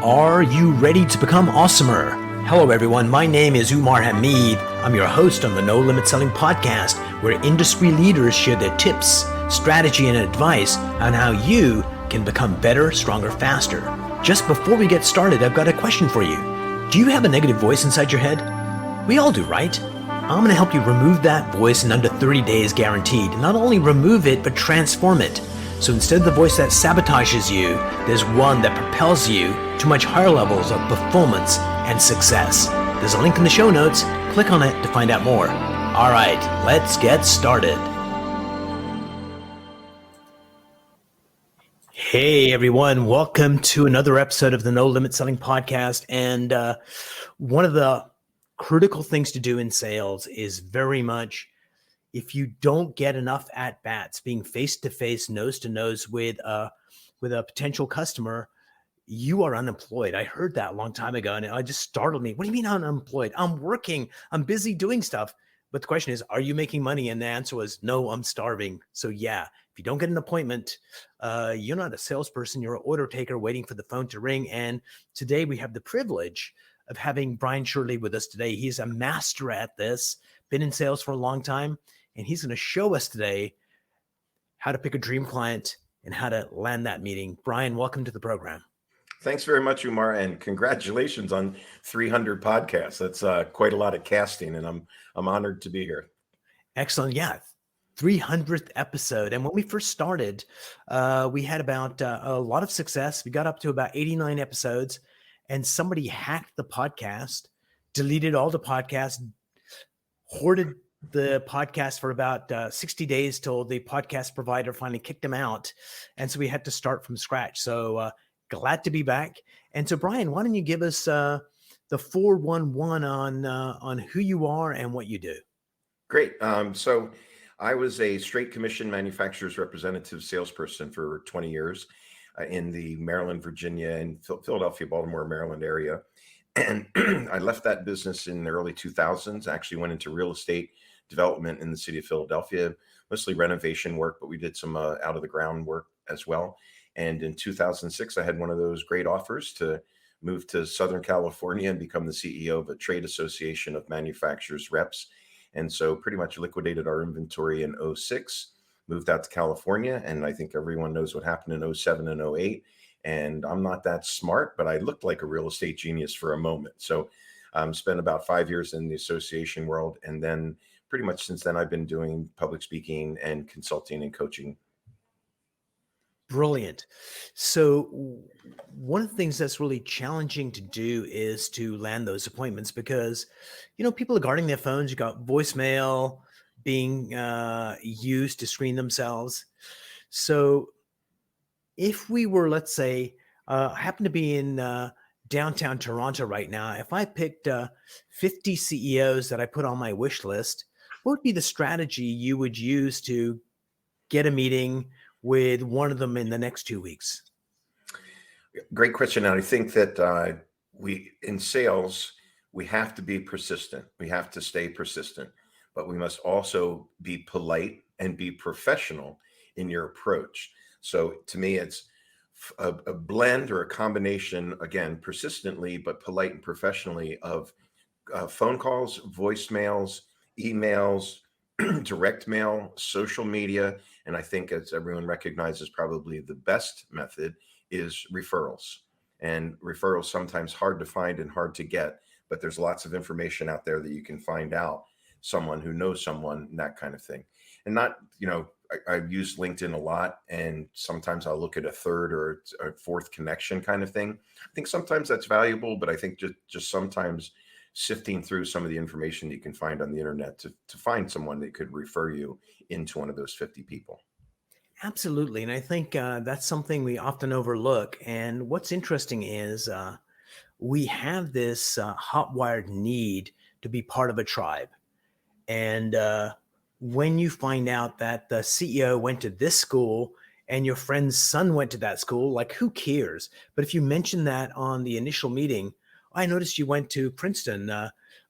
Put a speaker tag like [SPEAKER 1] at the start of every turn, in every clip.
[SPEAKER 1] Are you ready to become awesomer? Hello everyone, my name is Umar Hamid. I'm your host on the No Limit Selling podcast, where industry leaders share their tips, strategy, and advice on how you can become better, stronger, faster. Just before we get started, I've got a question for you. Do you have a negative voice inside your head? We all do, right? I'm going to help you remove that voice in under 30 days guaranteed. Not only remove it, but transform it. So instead of the voice that sabotages you, there's one that propels you to much higher levels of performance and success. There's a link in the show notes. Click on it to find out more. All right, let's get started. Hey everyone, welcome to another episode of the No Limit Selling podcast. And one of the critical things to do in sales is very much, if you don't get enough at-bats, being face-to-face, nose-to-nose with a potential customer, you are unemployed. I heard that a long time ago, and it just startled me. What do you mean I'm unemployed? I'm working. I'm busy doing stuff. But the question is, are you making money? And the answer was, no, I'm starving. So yeah, if you don't get an appointment, you're not a salesperson. You're an order taker waiting for the phone to ring. And today we have the privilege of having Bryan Shirley with us today. He's a master at this, been in sales for a long time. And he's going to show us today how to pick a dream client and how to land that meeting. Bryan, welcome to the program.
[SPEAKER 2] Thanks very much, Umar, and congratulations on 300 podcasts. That's quite a lot of casting, and I'm honored to be here.
[SPEAKER 1] Excellent. Yeah. 300th episode. And when we first started, we had about a lot of success. We got up to about 89 episodes, and somebody hacked the podcast, deleted all the podcasts, hoarded the podcast for about 60 days till the podcast provider finally kicked him out. And so we had to start from scratch. So glad to be back. And so Bryan, why don't you give us the 411 on who you are and what you do?
[SPEAKER 2] Great. So I was a straight commission manufacturers representative salesperson for 20 years in the Maryland, Virginia, and Philadelphia, Baltimore, Maryland area. And I left that business in the early 2000s, actually went into real estate development in the city of Philadelphia, mostly renovation work, but we did some out of the ground work as well. And in 2006, I had one of those great offers to move to Southern California and become the CEO of a trade association of manufacturers reps. And so pretty much liquidated our inventory in 06, moved out to California. And I think everyone knows what happened in 07 and 08. And I'm not that smart, but I looked like a real estate genius for a moment. So spent about 5 years in the association world. And then pretty much since then, I've been doing public speaking and consulting and coaching.
[SPEAKER 1] Brilliant. So one of the things that's really challenging to do is to land those appointments because, people are guarding their phones. You got voicemail being used to screen themselves. So if we were, let's say, happen to be in downtown Toronto right now, if I picked 50 CEOs that I put on my wish list, what would be the strategy you would use to get a meeting with one of them in the next 2 weeks?
[SPEAKER 2] Great question. And I think that in sales, we have to be persistent. We have to stay persistent, but we must also be polite and be professional in your approach. So to me, it's a blend or a combination, again, persistently, but polite and professionally of phone calls, voicemails, emails, direct mail, social media. And I think, as everyone recognizes, probably the best method is referrals. And referrals sometimes hard to find and hard to get, but there's lots of information out there that you can find out someone who knows someone and that kind of thing. And not, I use LinkedIn a lot, and sometimes I'll look at a third or a fourth connection kind of thing. I think sometimes that's valuable, but I think just sometimes sifting through some of the information that you can find on the internet to find someone that could refer you into one of those 50 people.
[SPEAKER 1] Absolutely. And I think that's something we often overlook. And what's interesting is we have this hot-wired need to be part of a tribe. And when you find out that the CEO went to this school and your friend's son went to that school, like, who cares? But if you mention that on the initial meeting, I noticed you went to Princeton.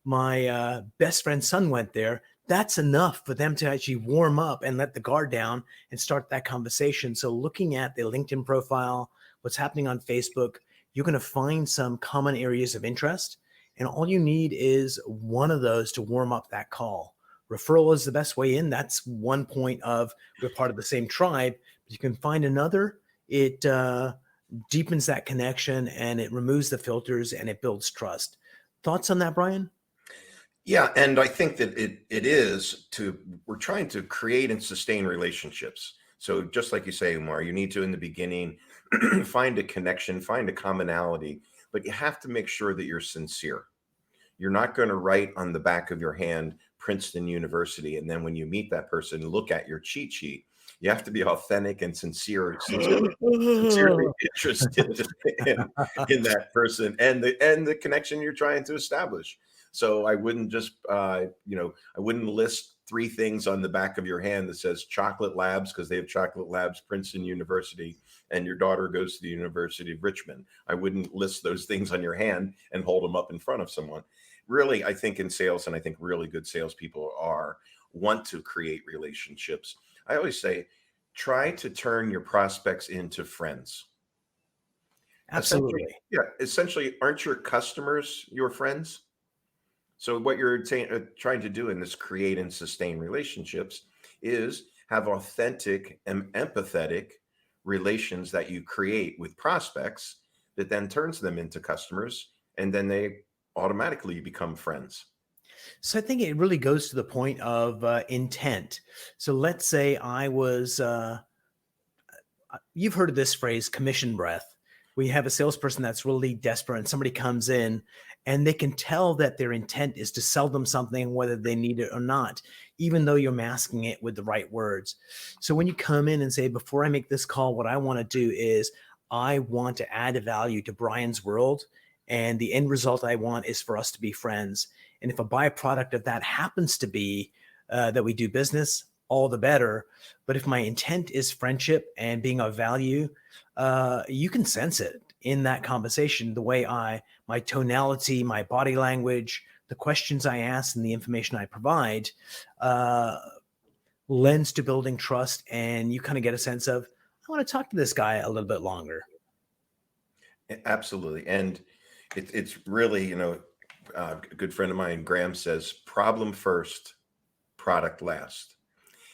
[SPEAKER 1] My best friend's son went there. That's enough for them to actually warm up and let the guard down and start that conversation. So looking at the LinkedIn profile, what's happening on Facebook, you're going to find some common areas of interest. And all you need is one of those to warm up that call. Referral is the best way in. That's one point of we're part of the same tribe. But you can find another. It deepens that connection and it removes the filters and it builds trust. Thoughts on that, Bryan?
[SPEAKER 2] Yeah, and I think that we're trying to create and sustain relationships. So just like you say, Umar, you need to, in the beginning, find a connection, find a commonality, but you have to make sure that you're sincere. You're not going to write on the back of your hand Princeton University, and then when you meet that person, look at your cheat sheet. You have to be authentic and sincerely interested in that person and the connection you're trying to establish. So I wouldn't just, I wouldn't list 3 things on the back of your hand that says Chocolate Labs because they have Chocolate Labs, Princeton University, and your daughter goes to the University of Richmond. I wouldn't list those things on your hand and hold them up in front of someone. Really, I think in sales, and I think really good salespeople want to create relationships. I always say, try to turn your prospects into friends.
[SPEAKER 1] Absolutely.
[SPEAKER 2] Essentially, aren't your customers your friends? So what you're trying to do in this create and sustain relationships is have authentic and empathetic relations that you create with prospects that then turns them into customers, and then they automatically become friends.
[SPEAKER 1] So I think it really goes to the point of intent. So let's say you've heard of this phrase, commission breath. We have a salesperson that's really desperate and somebody comes in and they can tell that their intent is to sell them something, whether they need it or not, even though you're masking it with the right words. So when you come in and say, before I make this call, what I want to do is I want to add a value to Bryan's world. And the end result I want is for us to be friends. And if a byproduct of that happens to be that we do business, all the better. But if my intent is friendship and being of value, you can sense it in that conversation, the way my tonality, my body language, the questions I ask and the information I provide lends to building trust. And you kind of get a sense of, I want to talk to this guy a little bit longer.
[SPEAKER 2] Absolutely. And it's really, a good friend of mine, Graham, says problem first, product last.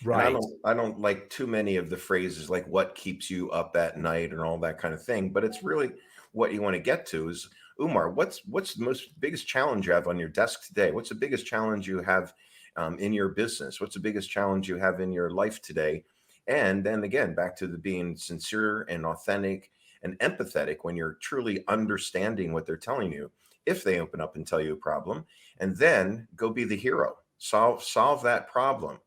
[SPEAKER 1] Right.
[SPEAKER 2] And I don't like too many of the phrases like what keeps you up at night and all that kind of thing. But it's really what you want to get to is, Umar, what's the biggest challenge you have on your desk today? What's the biggest challenge you have in your business? What's the biggest challenge you have in your life today? And then again, back to the being sincere and authentic and empathetic when you're truly understanding what they're telling you, if they open up and tell you a problem, and then go be the hero, solve that problem.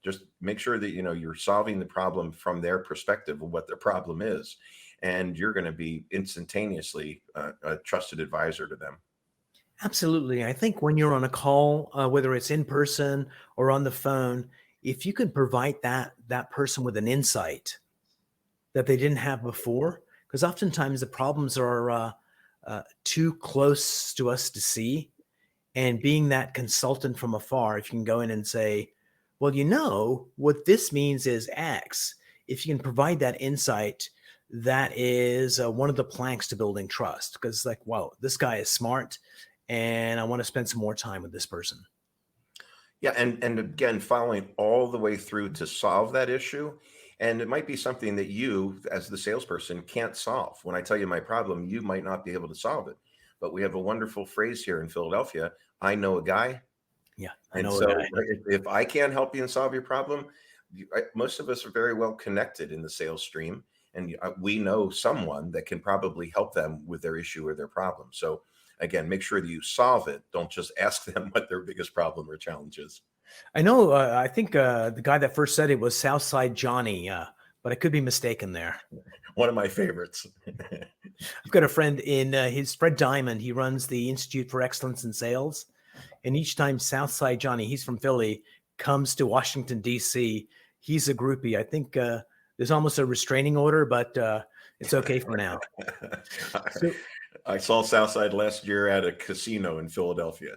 [SPEAKER 2] Just make sure that you're solving the problem from their perspective of what their problem is, and you're going to be instantaneously a trusted advisor to them.
[SPEAKER 1] Absolutely. I think when you're on a call, whether it's in person or on the phone, if you can provide that person with an insight that they didn't have before, because oftentimes the problems are too close to us to see, and being that consultant from afar, if you can go in and say, well, what this means is X. If you can provide that insight, that is one of the planks to building trust. Because wow, this guy is smart and I want to spend some more time with this person.
[SPEAKER 2] Yeah. And again, following all the way through to solve that issue. And it might be something that you, as the salesperson, can't solve. When I tell you my problem, you might not be able to solve it. But we have a wonderful phrase here in Philadelphia, I know a guy.
[SPEAKER 1] Yeah,
[SPEAKER 2] I know. So if I can't help you and solve your problem, most of us are very well connected in the sales stream, and we know someone that can probably help them with their issue or their problem. So again, make sure that you solve it. Don't just ask them what their biggest problem or challenge is.
[SPEAKER 1] I know. I think the guy that first said it was Southside Johnny, but I could be mistaken there.
[SPEAKER 2] One of my favorites.
[SPEAKER 1] I've got a friend his Fred Diamond. He runs the Institute for Excellence in Sales. And each time Southside Johnny, he's from Philly, comes to Washington, D.C., he's a groupie. I think there's almost a restraining order, but it's okay for now. So,
[SPEAKER 2] I saw Southside last year at a casino in Philadelphia.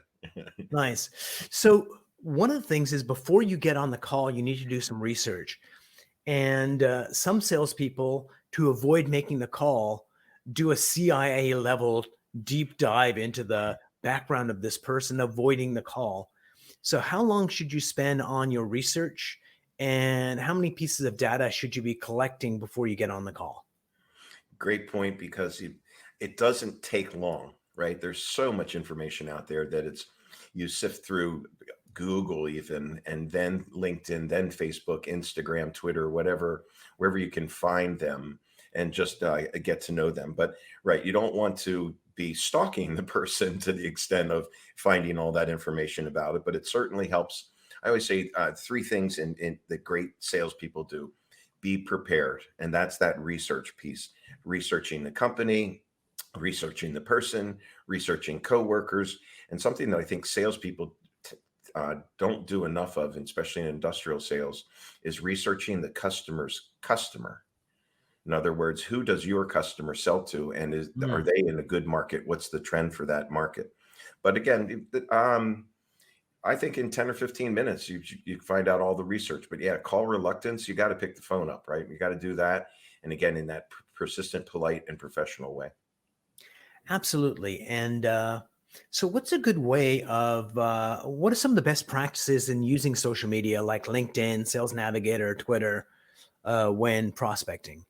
[SPEAKER 1] Nice. So one of the things is before you get on the call, you need to do some research. And some salespeople, to avoid making the call, do a CIA level deep dive into the background of this person, avoiding the call. So how long should you spend on your research, and how many pieces of data should you be collecting before you get on the call?
[SPEAKER 2] Great point, because it doesn't take long, right? There's so much information out there that you sift through Google even, and then LinkedIn, then Facebook, Instagram, Twitter, whatever, wherever you can find them, and just get to know them. But right, you don't want to be stalking the person to the extent of finding all that information about it, but it certainly helps. I always say three things in that great salespeople do: be prepared, and that's that research piece, researching the company, researching the person, researching coworkers, and something that I think salespeople don't do enough of, especially in industrial sales, is researching the customer's customer. In other words, who does your customer sell to, and are
[SPEAKER 1] Hmm.
[SPEAKER 2] they in a good market? What's the trend for that market? But again, I think in 10 or 15 minutes, you find out all the research. But yeah, call reluctance, you got to pick the phone up, right? You got to do that. And again, in that persistent, polite, and professional way.
[SPEAKER 1] Absolutely. And so, what's a good way of what are some of the best practices in using social media like LinkedIn, Sales Navigator, Twitter when prospecting?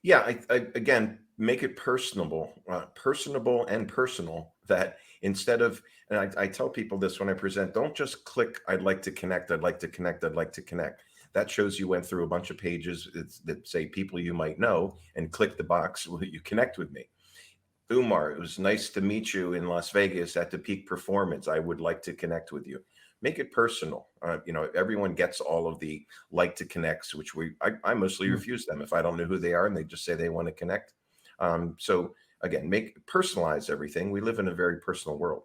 [SPEAKER 2] Yeah, again, make it personable and personal. That instead of, and I tell people this when I present, don't just click, I'd like to connect, I'd like to connect, I'd like to connect. That shows you went through a bunch of pages that say people you might know, and click the box, will you connect with me? Umar, it was nice to meet you in Las Vegas at the peak performance. I would like to connect with you. Make it personal. Everyone gets all of the like to connects, which I mostly
[SPEAKER 1] Mm.
[SPEAKER 2] refuse them if I don't know who they are and they just say they want to connect. So again, personalize everything. We live in a very personal world.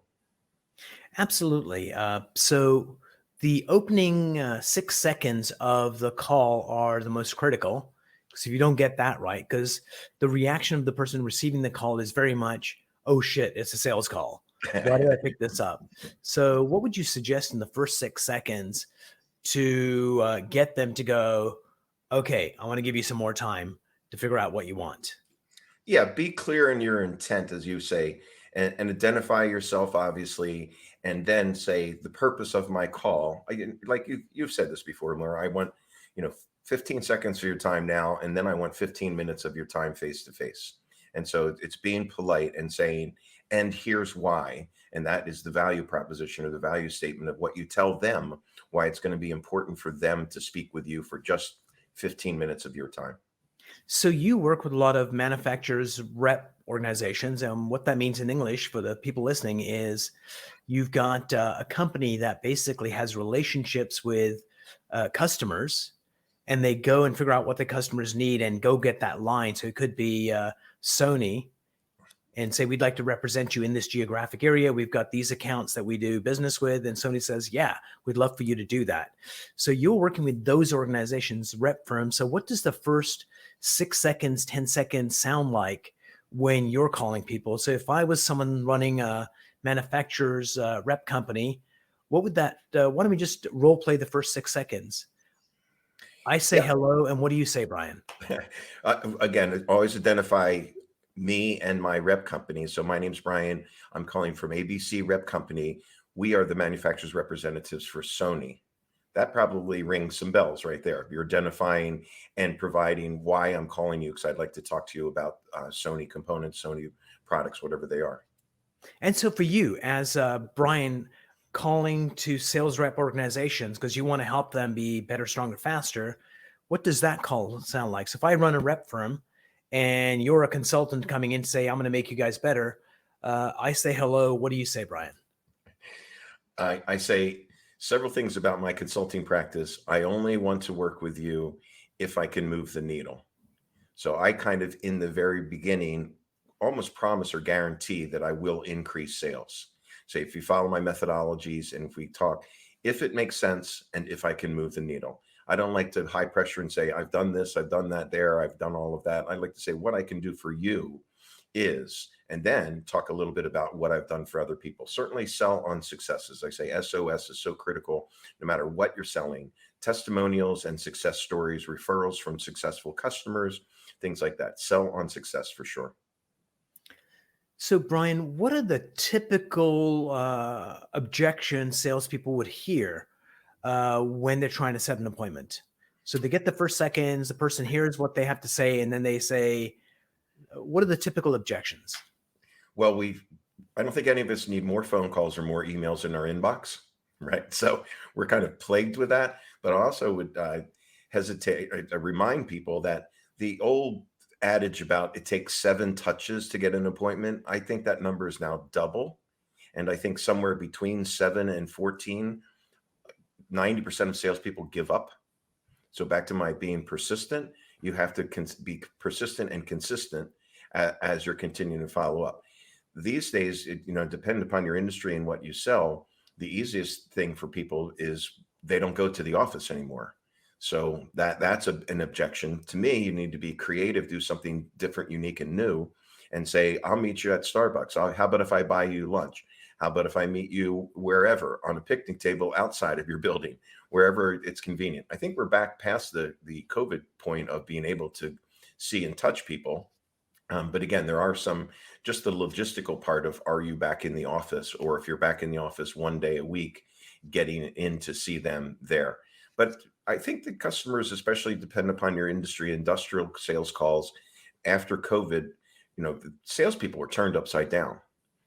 [SPEAKER 1] Absolutely. So, the opening 6 seconds of the call are the most critical. Because if you don't get that right, because the reaction of the person receiving the call is very much, oh shit, it's a sales call. Why did I pick this up? So, what would you suggest in the first 6 seconds to get them to go, okay, I want to give you some more time to figure out what you want?
[SPEAKER 2] Yeah, be clear in your intent, as you say, and identify yourself, obviously, and then say the purpose of my call. Like you've said this before, Laura. I want, 15 seconds of your time now, and then I want 15 minutes of your time face to face. And so it's being polite and saying, and here's why. And that is the value proposition or the value statement of what you tell them, why it's going to be important for them to speak with you for just 15 minutes of your time.
[SPEAKER 1] So you work with a lot of manufacturers rep organizations, and what that means in English for the people listening is you've got a company that basically has relationships with customers, and they go and figure out what the customers need and go get that line. So it could be Sony and say, we'd like to represent you in this geographic area. We've got these accounts that we do business with. And Sony says, yeah, we'd love for you to do that. So you're working with those organizations, rep firms. So what does the first 6 seconds, 10 seconds sound like when you're calling people? So if I was someone running a manufacturer's rep company, what would that, why don't we just role play the first 6 seconds? I say
[SPEAKER 2] Yeah.
[SPEAKER 1] hello. And what do you say, Bryan?
[SPEAKER 2] Again, always identify me and my rep company. So my name's Bryan. I'm calling from ABC Rep Company. We are the manufacturer's representatives for Sony. That probably rings some bells right there. You're identifying and providing why I'm calling you, because I'd like to talk to you about Sony components, Sony products, whatever they are.
[SPEAKER 1] And so for you as Bryan, calling to sales rep organizations because you want to help them be better, stronger, faster, what does that call sound like? So if I run a rep firm and you're a consultant coming in to say, I'm going to make you guys better, I say hello. What do you say, Bryan?
[SPEAKER 2] I say several things about my consulting practice. I only want to work with you if I can move the needle. So I kind of, in the very beginning, almost promise or guarantee that I will increase sales. So if you follow my methodologies and if we talk, if it makes sense and if I can move the needle. I don't like to high pressure and say, I've done this, I've done that there, I've done all of that. I like to say what I can do for you is, and then talk a little bit about what I've done for other people. Certainly sell on successes. I say SOS is so critical no matter what you're selling. Testimonials and success stories, referrals from successful customers. things like that. Sell on success for sure.
[SPEAKER 1] So, Bryan, what are the typical objections salespeople would hear when they're trying to set an appointment? So they get the first seconds, the person hears what they have to say, and then they say, what are the typical objections?
[SPEAKER 2] Well, I don't think any of us need more phone calls or more emails in our inbox, right? So we're kind of plagued with that. But I also would remind people that the old adage about it takes 7 touches to get an appointment, I think that number is now double. And I think somewhere between 7 and 14, 90% of salespeople give up. So back to my being persistent, you have to be persistent and consistent as you're continuing to follow up. These days, depending upon your industry and what you sell, the easiest thing for people is they don't go to the office anymore. So that's an objection. To me, you need to be creative, do something different, unique, and new, and say, I'll meet you at Starbucks. How about if I buy you lunch? How about if I meet you wherever, on a picnic table outside of your building, wherever it's convenient? I think we're back past the COVID point of being able to see and touch people. But again, there are just the logistical part of, are you back in the office? Or if you're back in the office one day a week, getting in to see them there. But I think the customers, especially depending upon your industry, industrial sales calls after COVID, the salespeople were turned upside down.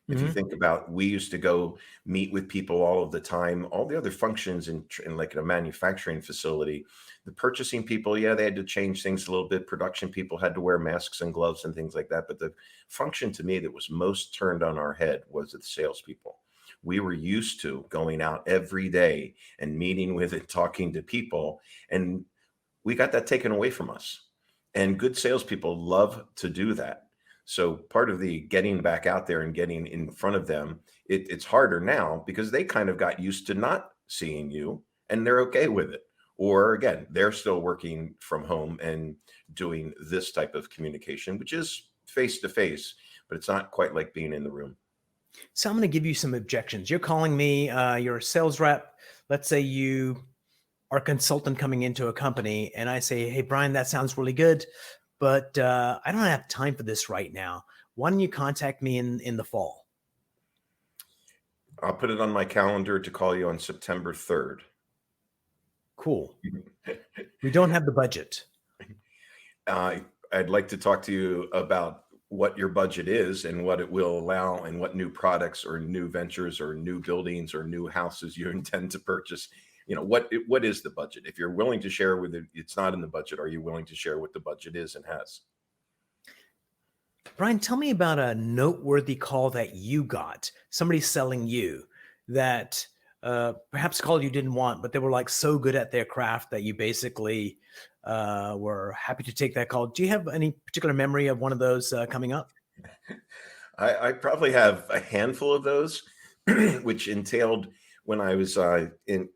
[SPEAKER 2] If you think about, we used to go meet with people all of the time, all the other functions in like in a manufacturing facility, the purchasing people, yeah, they had to change things a little bit. Production people had to wear masks and gloves and things like that. But the function to me that was most turned on our head was the salespeople. We were used to going out every day and meeting with and talking to people, and we got that taken away from us. And good salespeople love to do that. So part of the getting back out there and getting in front of them, it's harder now because they kind of got used to not seeing you and they're okay with it. Or again, they're still working from home and doing this type of communication, which is face to face, but it's not quite like being in the room.
[SPEAKER 1] So I'm going to give you some objections. You're calling me, you're a sales rep. Let's say you are a consultant coming into a company and I say, hey, Bryan, that sounds really good, but I don't have time for this right now. Why don't you contact me in the fall?
[SPEAKER 2] I'll put it on my calendar to call you on September 3rd.
[SPEAKER 1] Cool. We don't have the budget.
[SPEAKER 2] I'd like to talk to you about what your budget is and what it will allow and what new products or new ventures or new buildings or new houses you intend to purchase. What is the budget? If you're willing to share with it, it's not in the budget. Are you willing to share what the budget is and has?
[SPEAKER 1] Bryan, tell me about a noteworthy call that you got. Somebody selling you that perhaps a call you didn't want, but they were like so good at their craft that you basically were happy to take that call. Do you have any particular memory of one of those coming up?
[SPEAKER 2] I probably have a handful of those, which entailed when I was in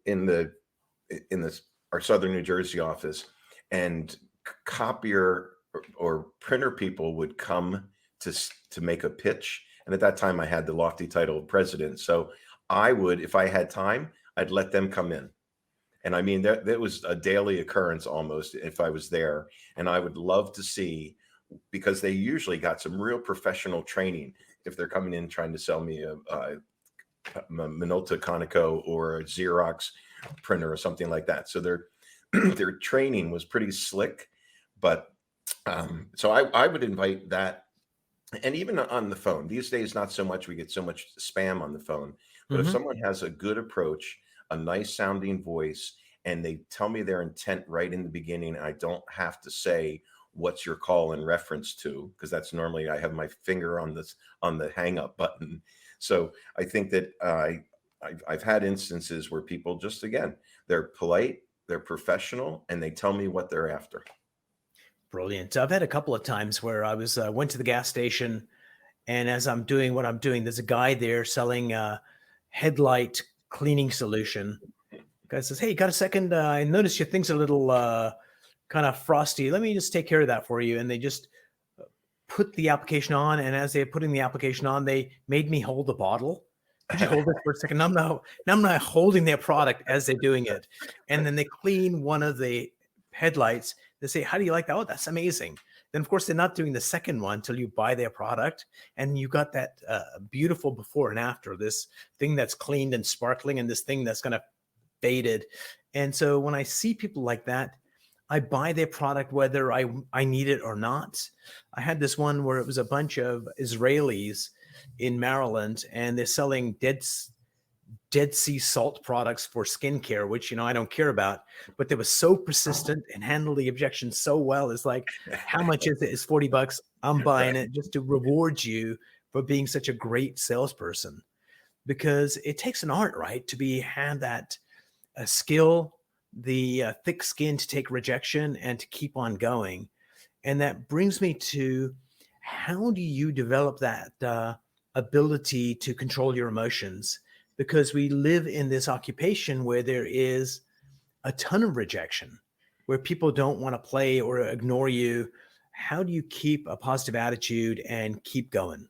[SPEAKER 2] our Southern New Jersey office, and copier or printer people would come to make a pitch. And at that time I had the lofty title of president. So I would, if I had time, I'd let them come in. And I mean, that was a daily occurrence almost if I was there. And I would love to see, because they usually got some real professional training if they're coming in trying to sell me a Minolta Conoco or a Xerox printer or something like that. So their training was pretty slick. But so I would invite that. And even on the phone these days, not so much. We get so much spam on the phone. But if someone has a good approach, a nice sounding voice, and they tell me their intent right in the beginning, I don't have to say, what's your call in reference to? Because that's normally, I have my finger on the hang up button. So I think that I've had instances where people just, again, they're polite, they're professional, and they tell me what they're after.
[SPEAKER 1] Brilliant. I've had a couple of times where I went to the gas station, and as I'm doing what I'm doing, there's a guy there selling a headlight cleaning solution. The guy says, hey, you got a second? I noticed your thing's a little kind of frosty. Let me just take care of that for you. And they just put the application on. And as they're putting the application on, they made me hold the bottle. Could you hold it for a second? Now I'm not holding their product as they're doing it. And then they clean one of the headlights. They say, how do you like that? Oh, that's amazing. Then, of course, they're not doing the second one until you buy their product and you got that beautiful before and after, this thing that's cleaned and sparkling and this thing that's kind of faded. And so when I see people like that, I buy their product whether I need it or not. I had this one where it was a bunch of Israelis in Maryland, and they're selling Dead Sea salt products for skincare, which, I don't care about, but they were so persistent and handled the objection so well. It's like, how much is it? It's $40. I'm buying
[SPEAKER 2] Right.
[SPEAKER 1] it just to reward you for being such a great salesperson, because it takes an art, right? To have that skill, the thick skin to take rejection and to keep on going. And that brings me to, how do you develop that ability to control your emotions? Because we live in this occupation where there is a ton of rejection, where people don't want to play or ignore you. How do you keep a positive attitude and keep going?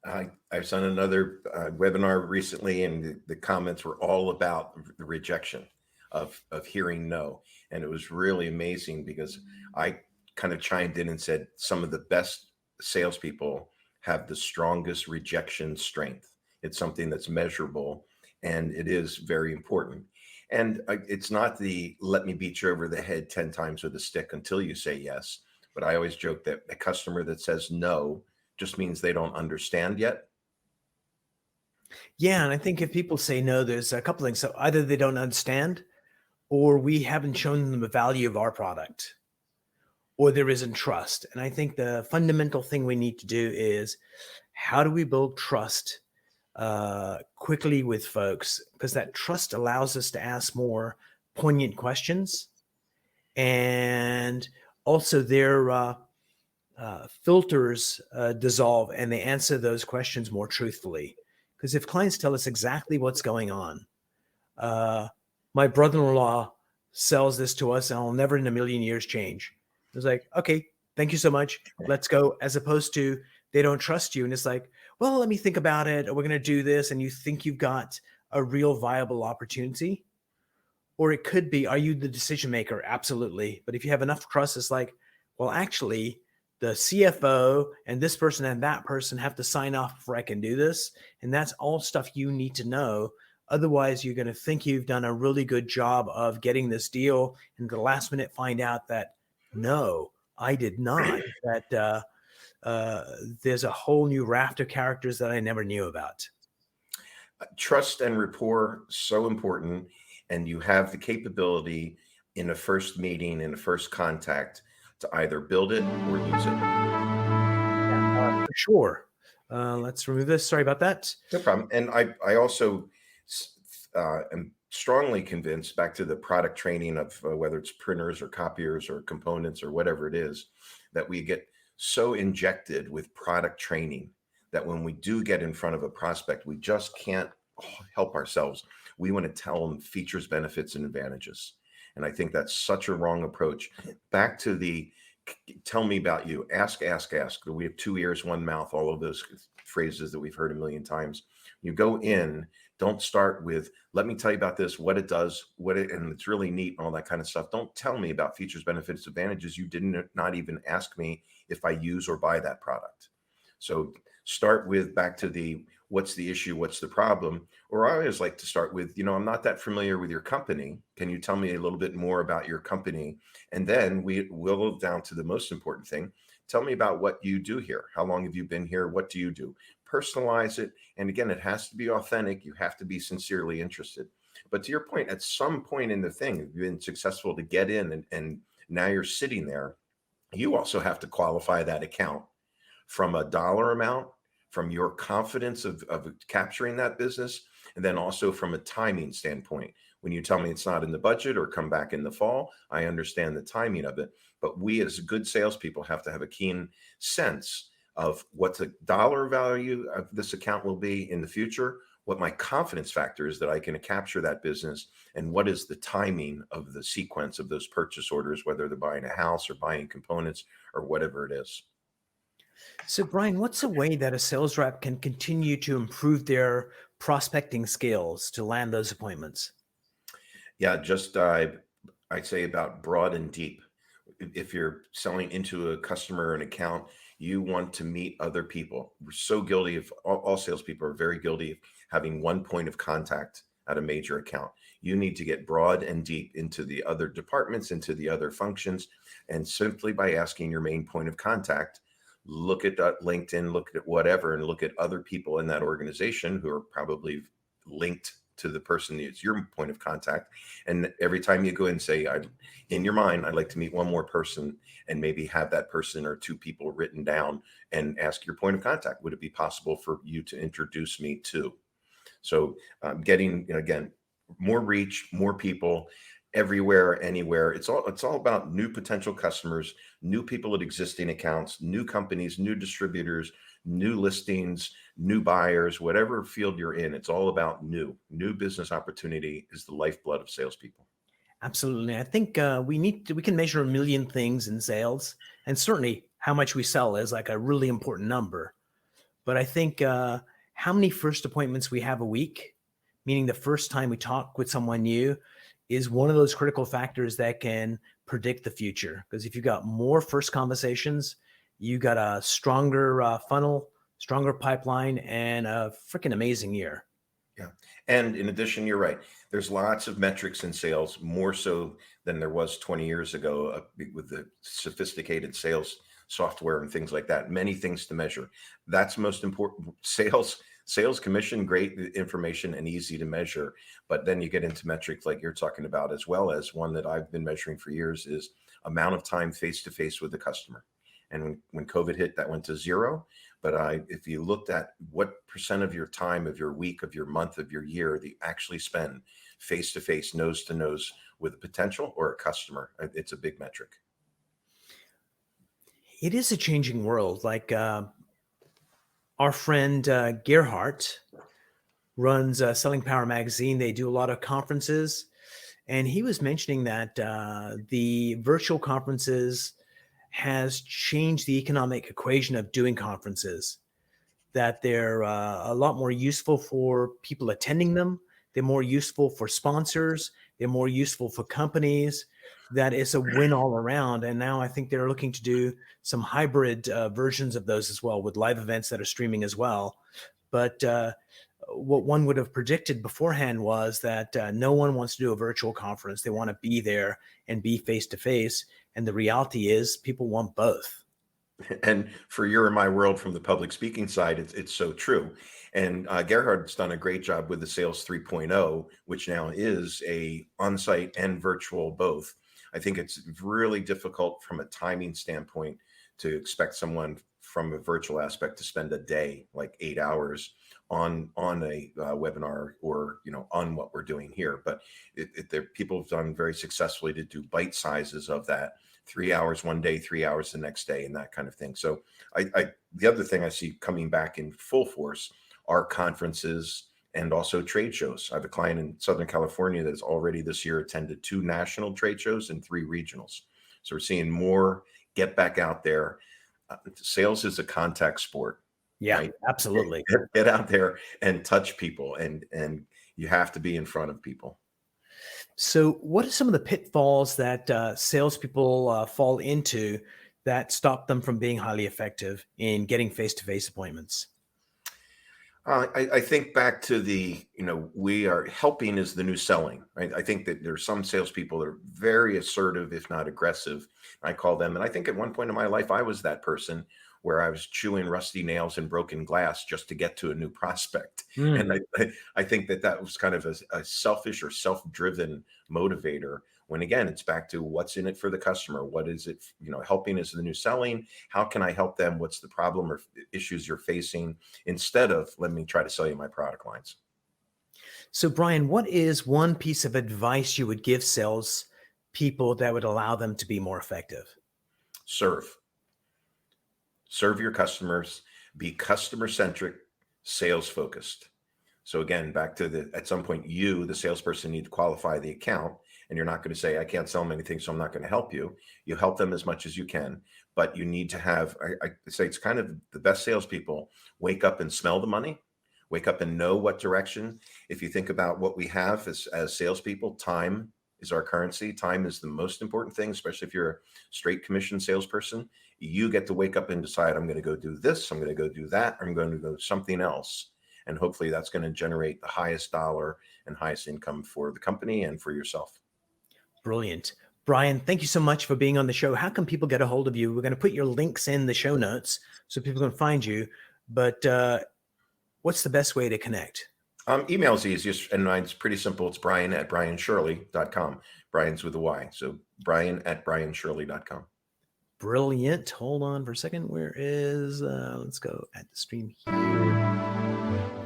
[SPEAKER 2] I've done another webinar recently, and the comments were all about the rejection of hearing no. And it was really amazing because I kind of chimed in and said some of the best salespeople have the strongest rejection strength. It's something that's measurable, and it is very important. And it's not the let me beat you over the head 10 times with a stick until you say yes. But I always joke that a customer that says no just means they don't understand yet.
[SPEAKER 1] Yeah, and I think if people say no, there's a couple things. So either they don't understand, or we haven't shown them the value of our product, or there isn't trust. And I think the fundamental thing we need to do is, how do we build trust quickly with folks? Because that trust allows us to ask more poignant questions, and also their filters dissolve and they answer those questions more truthfully. Because if clients tell us exactly what's going on, my brother-in-law sells this to us and I'll never in a million years change. It's like, okay, thank you so much. Let's go. As opposed to, they don't trust you. And it's like, well, let me think about it. Or we're going to do this. And you think you've got a real viable opportunity. Or it could be, are you the decision maker? Absolutely. But if you have enough trust, it's like, well, actually, the CFO and this person and that person have to sign off before I can do this. And that's all stuff you need to know. Otherwise, you're going to think you've done a really good job of getting this deal, and at the last minute find out that, no, I did not. That there's a whole new raft of characters that I never knew about.
[SPEAKER 2] Trust and rapport, so important. And you have the capability in a first meeting, in a first contact, to either build it or lose it.
[SPEAKER 1] For sure. Let's remove this. Sorry about that.
[SPEAKER 2] No problem. And I also am strongly convinced, back to the product training of whether it's printers or copiers or components or whatever it is, that we get so injected with product training that when we do get in front of a prospect, we just can't help ourselves. We want to tell them features, benefits, and advantages. And I think that's such a wrong approach. Back to the tell me about you, ask, ask, ask. We have 2 ears, 1 mouth, all of those phrases that we've heard a million times. You go in, don't start with, let me tell you about this, what it does, and it's really neat and all that kind of stuff. Don't tell me about features, benefits, advantages. You not even ask me if I use or buy that product. So start with, back to the, what's the issue? What's the problem? Or I always like to start with, I'm not that familiar with your company. Can you tell me a little bit more about your company? And then we will down to the most important thing. Tell me about what you do here. How long have you been here? What do you do? Personalize it. And again, it has to be authentic. You have to be sincerely interested. But to your point, at some point in the thing, you've been successful to get in, and now you're sitting there. You also have to qualify that account from a dollar amount, from your confidence of capturing that business, and then also from a timing standpoint. When you tell me it's not in the budget or come back in the fall, I understand the timing of it. But we as good salespeople have to have a keen sense of what the dollar value of this account will be in the future, what my confidence factor is that I can capture that business, and what is the timing of the sequence of those purchase orders, whether they're buying a house or buying components or whatever it is.
[SPEAKER 1] So, Bryan, what's a way that a sales rep can continue to improve their prospecting skills to land those appointments?
[SPEAKER 2] Yeah, just I'd say about broad and deep. if you're selling into a customer or an account, you want to meet other people. We're so guilty of all salespeople are very guilty of having one point of contact at a major account. You need to get broad and deep into the other departments, into the other functions. And simply by asking your main point of contact, look at that LinkedIn, look at whatever, and look at other people in that organization who are probably linked to the person that's your point of contact. And every time you go and say, in your mind, I'd like to meet one more person, and maybe have that person or two people written down and ask your point of contact. Would it be possible for you to introduce me to? So getting, again, more reach, more people everywhere, anywhere. It's all about new potential customers, new people at existing accounts, new companies, new distributors, new listings, new buyers, whatever field you're in. It's all about new business opportunity is the lifeblood of salespeople.
[SPEAKER 1] Absolutely. I think we can measure a million things in sales, and certainly how much we sell is like a really important number. But I think how many first appointments we have a week, meaning the first time we talk with someone new, is one of those critical factors that can predict the future. Because if you've got more first conversations, you got a stronger funnel, stronger pipeline, and a freaking amazing year.
[SPEAKER 2] Yeah. And in addition, you're right. There's lots of metrics in sales, more so than there was 20 years ago with the sophisticated sales software and things like that. Many things to measure. That's most important. Sales commission, great information and easy to measure. But then you get into metrics like you're talking about, as well as one that I've been measuring for years is amount of time face-to-face with the customer. And when COVID hit, that went to 0. But if you looked at what percent of your time, of your week, of your month, of your year that you actually spend face-to-face, nose-to-nose with a potential or a customer, it's a big metric.
[SPEAKER 1] It is a changing world. Like our friend Gerhardt runs Selling Power Magazine. They do a lot of conferences. And he was mentioning that the virtual conferences has changed the economic equation of doing conferences, that they're a lot more useful for people attending them. They're more useful for sponsors. They're more useful for companies. That is a win all around. And now I think they're looking to do some hybrid versions of those as well, with live events that are streaming as well. But what one would have predicted beforehand was that no one wants to do a virtual conference. They want to be there and be face-to-face. And the reality is people want both.
[SPEAKER 2] And for your and my world from the public speaking side, it's so true. And Gerhard's done a great job with the Sales 3.0, which now is a on-site and virtual both. I think it's really difficult from a timing standpoint to expect someone from a virtual aspect to spend a day, like 8 hours on a webinar or on what we're doing here. But people have done very successfully to do bite sizes of that. 3 hours one day, 3 hours the next day, and that kind of thing. So the other thing I see coming back in full force are conferences and also trade shows. I have a client in Southern California that has already this year attended 2 national trade shows and 3 regionals. So we're seeing more get back out there. Sales is a contact sport.
[SPEAKER 1] Yeah,
[SPEAKER 2] right?
[SPEAKER 1] absolutely.
[SPEAKER 2] Get out there and touch people, and you have to be in front of people.
[SPEAKER 1] So what are some of the pitfalls that salespeople fall into that stop them from being highly effective in getting face-to-face appointments?
[SPEAKER 2] I think back to we are helping is the new selling, right? I think that there's some salespeople that are very assertive, if not aggressive. I call them, and I think at one point in my life, I was that person where I was chewing rusty nails and broken glass just to get to a new prospect. And I think that was kind of a selfish or self-driven motivator, when again, it's back to what's in it for the customer. What is it, helping is the new selling. How can I help them? What's the problem or issues you're facing, instead of let me try to sell you my product lines.
[SPEAKER 1] So Bryan, what is one piece of advice you would give sales people that would allow them to be more effective?
[SPEAKER 2] Serve your customers, be customer centric, sales focused. So again, back to at some point, the salesperson, need to qualify the account, and you're not going to say, I can't sell them anything, so I'm not going to help you. You help them as much as you can, but you need to have, I say it's kind of the best salespeople wake up and smell the money, wake up and know what direction. If you think about what we have as salespeople, time, is our currency. Time is the most important thing, especially if you're a straight commission salesperson. You get to wake up and decide, I'm going to go do this, I'm going to go do that, I'm going to go do something else. And hopefully that's going to generate the highest dollar and highest income for the company and for yourself.
[SPEAKER 1] Brilliant. Bryan, thank you so much for being on the show. How can people get a hold of you? We're going to put your links in the show notes so people can find you. But what's the best way to connect?
[SPEAKER 2] Email is easiest, and mine's pretty simple. It's Bryan@BryanShirley.com. Bryan's with a Y. So Bryan@BryanShirley.com.
[SPEAKER 1] Brilliant. Hold on for a second. Where is, let's go at the stream here.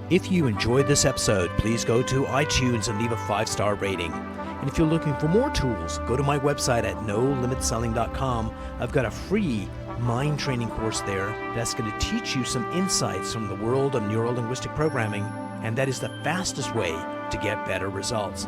[SPEAKER 1] If you enjoyed this episode, please go to iTunes and leave a 5-star rating. And if you're looking for more tools, go to my website at NoLimitSelling.com. I've got a free mind training course there that's going to teach you some insights from the world of neuro-linguistic programming, and that is the fastest way to get better results.